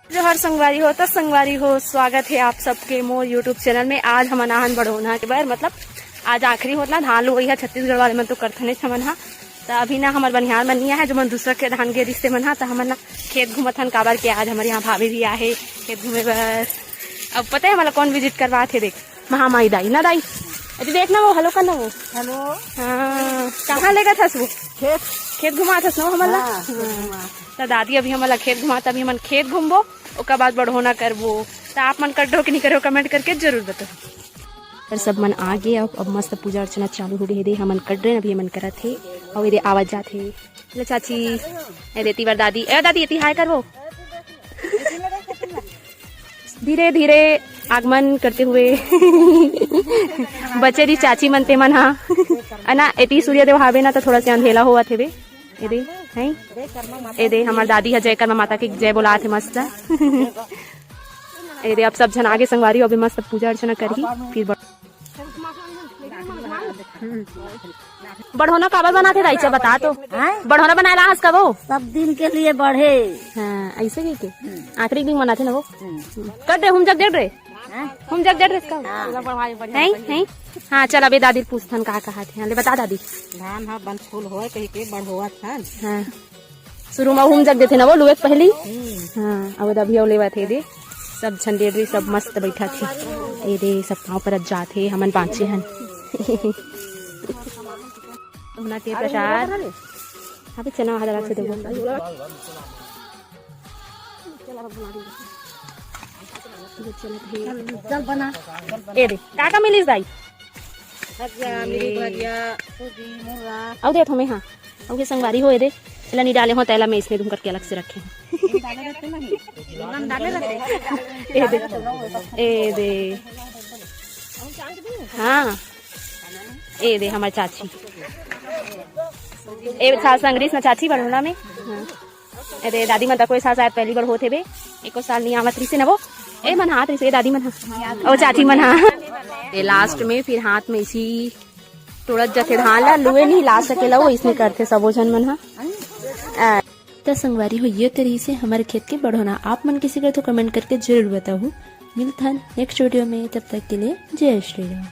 जो हर संगवारी हो तो संगवारी हो, स्वागत है आप सबके मोर यूट्यूब चैनल में। आज हम अनाहन बढ़ोना के बार मतलब आज आखिरी होता धान लो वही है छत्तीसगढ़ वाले मन तो करथने छमन हा। तो अभी ना हमारे बनिहार मनिया है जो मन दूसरा के धान के रिश्ते मन हा। तो हमन ना खेत घूमत हन काबर के आज हमारे यहाँ भाभी भी आए खेत घूमे बर। अब पता है हमारा कौन विजिट करवा थे, देख महामाई दाई ना दाई अरे देखना वो हेलो करना वो हेलो। हाँ कहाँ लेगा था वो खेत घुमा था ना हमारा। तो दादी अभी हमारा खेत घुमा, तभी हम खेत घूमबो उसके बाद बढ़ोना करबो। तो आप मन कर दो कि नहीं करो कमेंट करके जरूर बताओ। पर सब मन आ गए अब मस्त पूजा अर्चना चालू हो रही है। हमन कर रहे अभी मन करा थे और ये आवाज जाते ले चाची ए देती बार दादी ए दादी ये हाय करबो। धीरे धीरे आगमन करते हुए बचेरी चाची मनते मन हा ना एती सूर्यदेव हावे ना तो थोड़ा सा अंधेला हुआ थे बे ए दे हैं ए दे हमार दादी है जय कर्मा माता की जय बोला थे मस्त ए दे। अब सब जन आगे संगवारी अभी मस्त पूजा अर्चना करी फिर बढ़ोना काबर बनाते राइचा बता तो बढ़ोना बनाए हंस कब सब दिन के लिए बढ़े। हाँ ऐसे ही के आखिरी दिन मनाते ना वो कर दे हम जग देख रहे हम जग देख रहे नहीं। हाँ चल अबे दादी पूछथन कहा थे ले बता दादी धान हा बंद फूल हो कहीं के बढ़ोआ था। हाँ शुरू में हम जग देते ना वो लुए पहली। हाँ अब अभी और लेवा थे दे सब झंडेरी सब मस्त बैठा थे ए दे सब गाँव पर जाते हमन बाँचे हन बना के प्रसाद। अभी चना हज़ार से देखो चल बना ए दे काका मिलीस दाई अब देख हमें। हाँ अब के संगवारी हो दे चला नहीं डाले हो तैला में इसमें तुम करके अलग से रखे ए दे ए दे। हाँ ए दे हमारी चाची ए साल संगरीस ना चाची बढ़ोना में। हाँ ए दे दादी मन कोई साल शायद पहली बार होते बे एको साल नहीं आवत रही से ना वो ए मन हाथ रही से दादी मन और चाची मन हाँ लास्ट में फिर हाथ में इसी तोड़त जाते धान ला लुए नहीं ला सके ला वो इसमें करते सबो जन मन हाँ। तो संगवारी हो ये तरीके से हमारे खेत के बढ़ोना आप मन किसी का तो कमेंट करके जरूर बताओ। मिलता है नेक्स्ट वीडियो में, तब तक के लिए जय श्री राम।